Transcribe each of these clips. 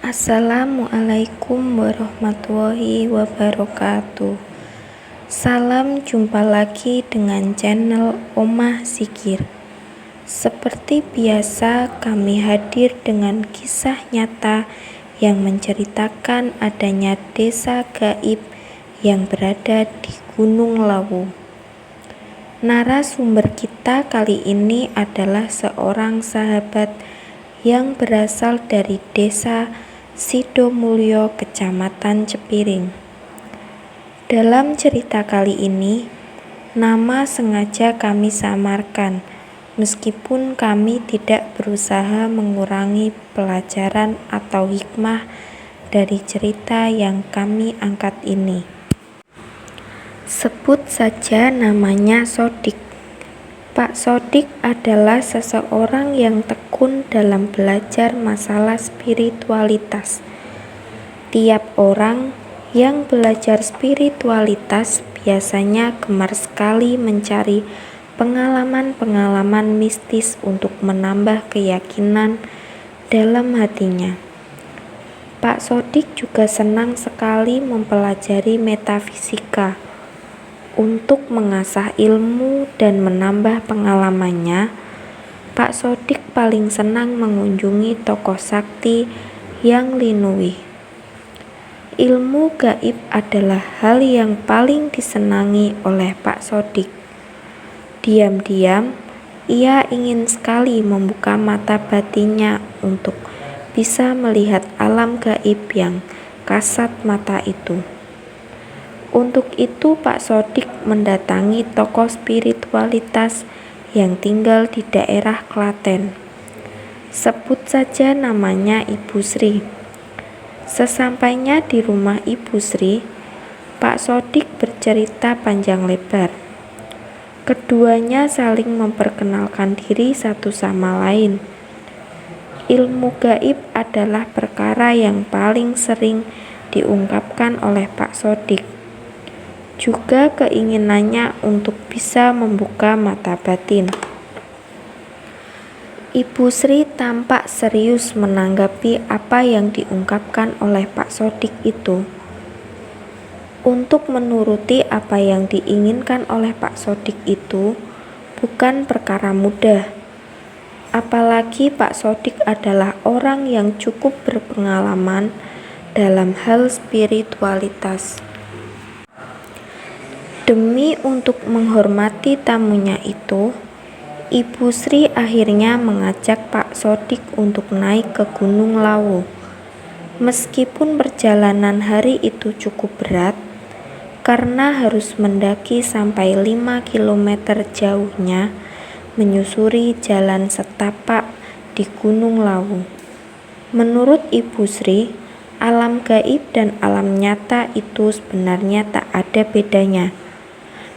Assalamualaikum warahmatullahi wabarakatuh. Salam jumpa lagi dengan channel Omah Zikir. Seperti biasa, kami hadir dengan kisah nyata yang menceritakan adanya desa gaib yang berada di Gunung Lawu. Narasumber kita kali ini adalah seorang sahabat yang berasal dari desa Sidomulyo, Kecamatan Cepiring. Dalam cerita kali ini, nama sengaja kami samarkan, meskipun kami tidak berusaha mengurangi pelajaran atau hikmah dari cerita yang kami angkat ini. Sebut saja namanya Sodik. Pak Sodik adalah seseorang yang tekun dalam belajar masalah spiritualitas. Tiap orang yang belajar spiritualitas biasanya gemar sekali mencari pengalaman-pengalaman mistis untuk menambah keyakinan dalam hatinya. Pak Sodik juga senang sekali mempelajari metafisika. Untuk mengasah ilmu dan menambah pengalamannya, Pak Sodik paling senang mengunjungi tokoh sakti yang linui. Ilmu gaib adalah hal yang paling disenangi oleh Pak Sodik. Diam-diam, ia ingin sekali membuka mata batinnya untuk bisa melihat alam gaib yang kasat mata itu. Untuk itu Pak Sodik mendatangi tokoh spiritualitas yang tinggal di daerah Klaten. Sebut saja namanya Ibu Sri. Sesampainya di rumah Ibu Sri, Pak Sodik bercerita panjang lebar. Keduanya saling memperkenalkan diri satu sama lain. Ilmu gaib adalah perkara yang paling sering diungkapkan oleh Pak Sodik. Juga keinginannya untuk bisa membuka mata batin. Ibu Sri tampak serius menanggapi apa yang diungkapkan oleh Pak Sodik itu. Untuk menuruti apa yang diinginkan oleh Pak Sodik itu bukan perkara mudah. Apalagi Pak Sodik adalah orang yang cukup berpengalaman dalam hal spiritualitas. Demi untuk menghormati tamunya itu, Ibu Sri akhirnya mengajak Pak Sodik untuk naik ke Gunung Lawu. Meskipun perjalanan hari itu cukup berat, karena harus mendaki sampai 5 km jauhnya, menyusuri jalan setapak di Gunung Lawu. Menurut Ibu Sri, alam gaib dan alam nyata itu sebenarnya tak ada bedanya.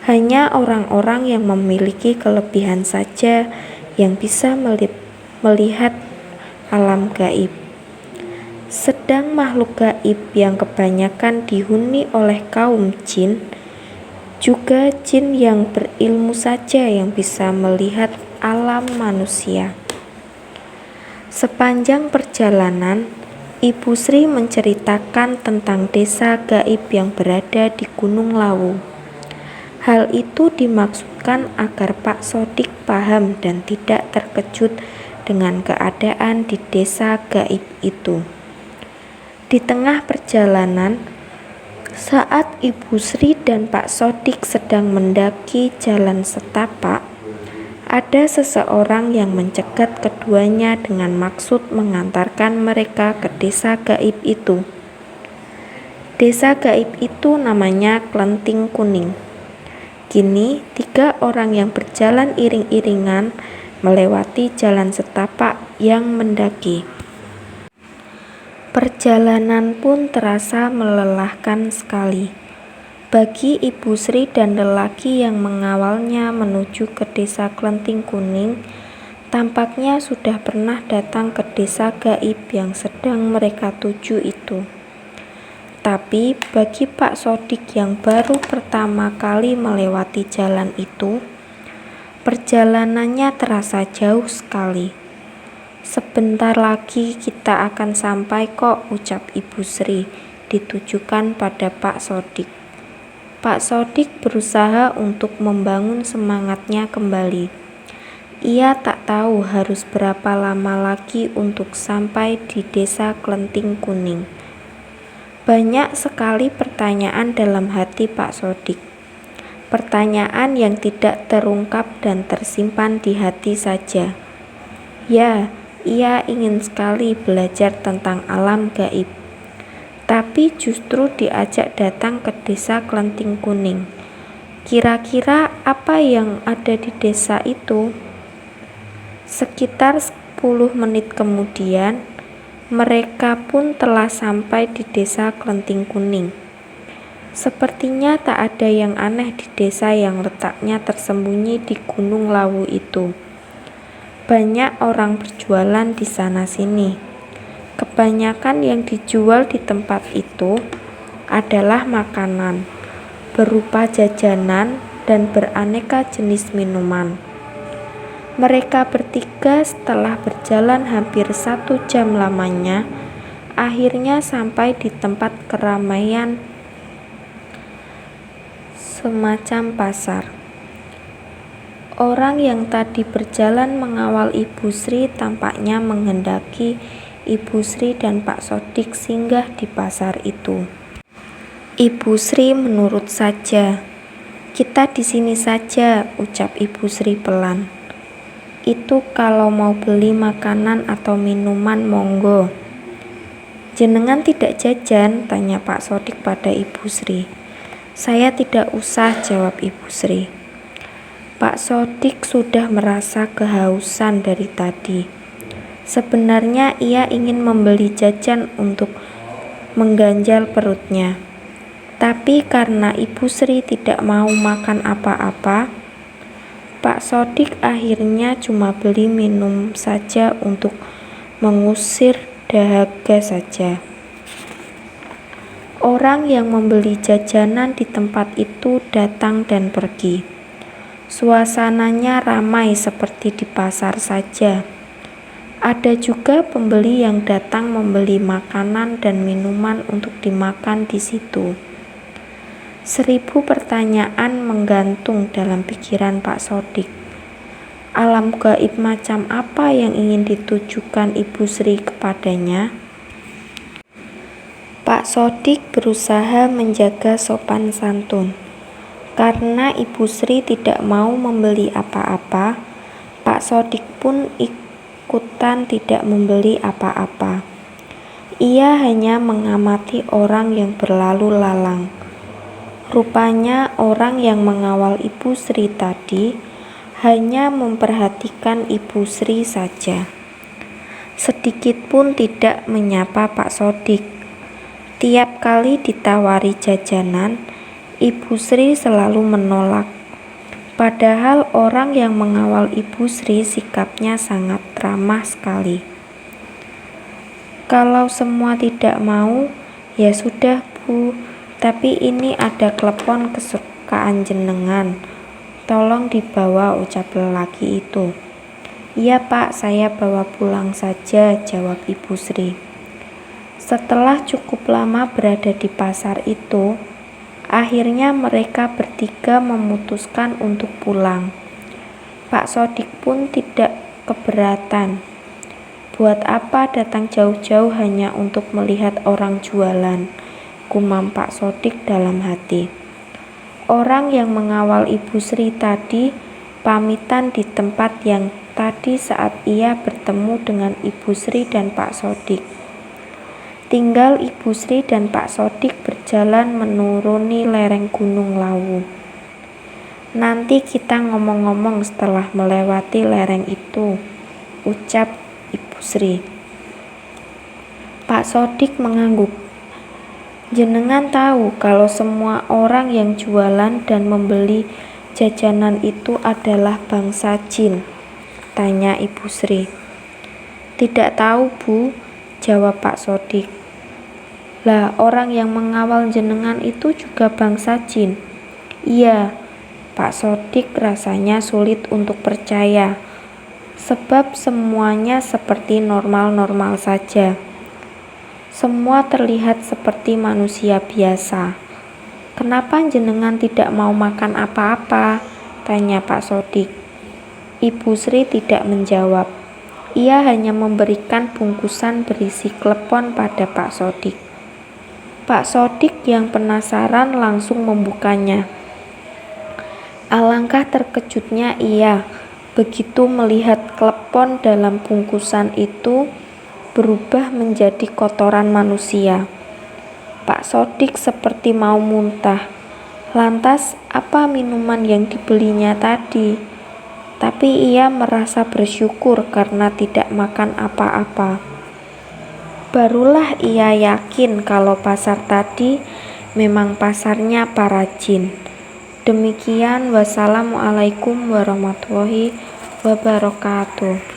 Hanya orang-orang yang memiliki kelebihan saja yang bisa melihat alam gaib. Sedang makhluk gaib yang kebanyakan dihuni oleh kaum jin, juga jin yang berilmu saja yang bisa melihat alam manusia. Sepanjang perjalanan, Ibu Sri menceritakan tentang desa gaib yang berada di Gunung Lawu. Hal itu dimaksudkan agar Pak Sodik paham dan tidak terkejut dengan keadaan di desa gaib itu. Di tengah perjalanan, saat Ibu Sri dan Pak Sodik sedang mendaki jalan setapak, ada seseorang yang mencegat keduanya dengan maksud mengantarkan mereka ke desa gaib itu. Desa gaib itu namanya Klenting Kuning. Kini 3 orang yang berjalan iring-iringan melewati jalan setapak yang mendaki. Perjalanan pun terasa melelahkan sekali. Bagi Ibu Sri dan lelaki yang mengawalnya menuju ke desa Klenting Kuning, tampaknya sudah pernah datang ke desa gaib yang sedang mereka tuju itu. Tapi bagi Pak Sodik yang baru pertama kali melewati jalan itu, perjalanannya terasa jauh sekali. Sebentar lagi kita akan sampai kok, ucap Ibu Sri, ditujukan pada Pak Sodik. Pak Sodik berusaha untuk membangun semangatnya kembali. Ia tak tahu harus berapa lama lagi untuk sampai di desa Klenting Kuning. Banyak sekali pertanyaan dalam hati Pak Sodik. Pertanyaan yang tidak terungkap dan tersimpan di hati saja. Ya, ia ingin sekali belajar tentang alam gaib. Tapi justru diajak datang ke desa Klenting Kuning. Kira-kira apa yang ada di desa itu? Sekitar 10 menit kemudian, mereka pun telah sampai di desa Klenting Kuning. Sepertinya tak ada yang aneh di desa yang letaknya tersembunyi di Gunung Lawu itu. Banyak orang berjualan di sana-sini. Kebanyakan yang dijual di tempat itu adalah makanan, berupa jajanan dan beraneka jenis minuman. Mereka bertiga setelah berjalan hampir 1 jam lamanya, akhirnya sampai di tempat keramaian semacam pasar. Orang yang tadi berjalan mengawal Ibu Sri tampaknya menghendaki Ibu Sri dan Pak Sodik singgah di pasar itu. Ibu Sri menurut saja. Kita di sini saja, ucap Ibu Sri pelan. Itu kalau mau beli makanan atau minuman monggo. Jenengan tidak jajan, tanya Pak Sodik pada Ibu Sri. Saya tidak usah, jawab Ibu Sri. Pak Sodik sudah merasa kehausan dari tadi. Sebenarnya ia ingin membeli jajan untuk mengganjal perutnya. Tapi karena Ibu Sri tidak mau makan apa-apa, Pak Sodik akhirnya cuma beli minum saja untuk mengusir dahaga saja. Orang yang membeli jajanan di tempat itu datang dan pergi. Suasananya ramai seperti di pasar saja. Ada juga pembeli yang datang membeli makanan dan minuman untuk dimakan di situ. 1000 pertanyaan menggantung dalam pikiran Pak Sodik. Alam gaib macam apa yang ingin ditujukan Ibu Sri kepadanya? Pak Sodik berusaha menjaga sopan santun. Karena Ibu Sri tidak mau membeli apa-apa, Pak Sodik pun ikutan tidak membeli apa-apa. Ia hanya mengamati orang yang berlalu lalang. Rupanya orang yang mengawal Ibu Sri tadi hanya memperhatikan Ibu Sri saja. Sedikit pun tidak menyapa Pak Sodik. Tiap kali ditawari jajanan, Ibu Sri selalu menolak. Padahal orang yang mengawal Ibu Sri sikapnya sangat ramah sekali. Kalau semua tidak mau, ya sudah Bu, tapi ini ada klepon kesukaan jenengan. Tolong dibawa, ucap lelaki itu. Iya Pak, saya bawa pulang saja, jawab Ibu Sri. Setelah cukup lama berada di pasar itu, akhirnya mereka bertiga memutuskan untuk pulang. Pak Sodik pun tidak keberatan. Buat apa datang jauh-jauh hanya untuk melihat orang jualan, gumam Pak Sodik dalam hati. Orang yang mengawal Ibu Sri tadi pamitan di tempat yang tadi saat ia bertemu dengan Ibu Sri dan Pak Sodik. Tinggal Ibu Sri dan Pak Sodik berjalan menuruni lereng Gunung Lawu. Nanti kita ngomong-ngomong setelah melewati lereng itu, ucap Ibu Sri. Pak Sodik mengangguk. Jenengan tahu kalau semua orang yang jualan dan membeli jajanan itu adalah bangsa jin? Tanya Ibu Sri. Tidak tahu Bu, jawab Pak Sodik. Lah, orang yang mengawal jenengan itu juga bangsa jin? Iya. Pak Sodik rasanya sulit untuk percaya. sebab semuanya seperti normal-normal saja. Semua terlihat seperti manusia biasa. "Kenapa jenengan tidak mau makan apa-apa?" tanya Pak Sodik. Ibu Sri tidak menjawab. Ia hanya memberikan bungkusan berisi klepon pada Pak Sodik. Pak Sodik yang penasaran langsung membukanya. Alangkah terkejutnya ia begitu melihat klepon dalam bungkusan itu berubah menjadi kotoran manusia. Pak Sodik seperti mau muntah. Lantas apa minuman yang dibelinya tadi? Tapi ia merasa bersyukur karena tidak makan apa-apa. Barulah ia yakin kalau pasar tadi memang pasarnya para jin. Demikian, wassalamualaikum warahmatullahi wabarakatuh.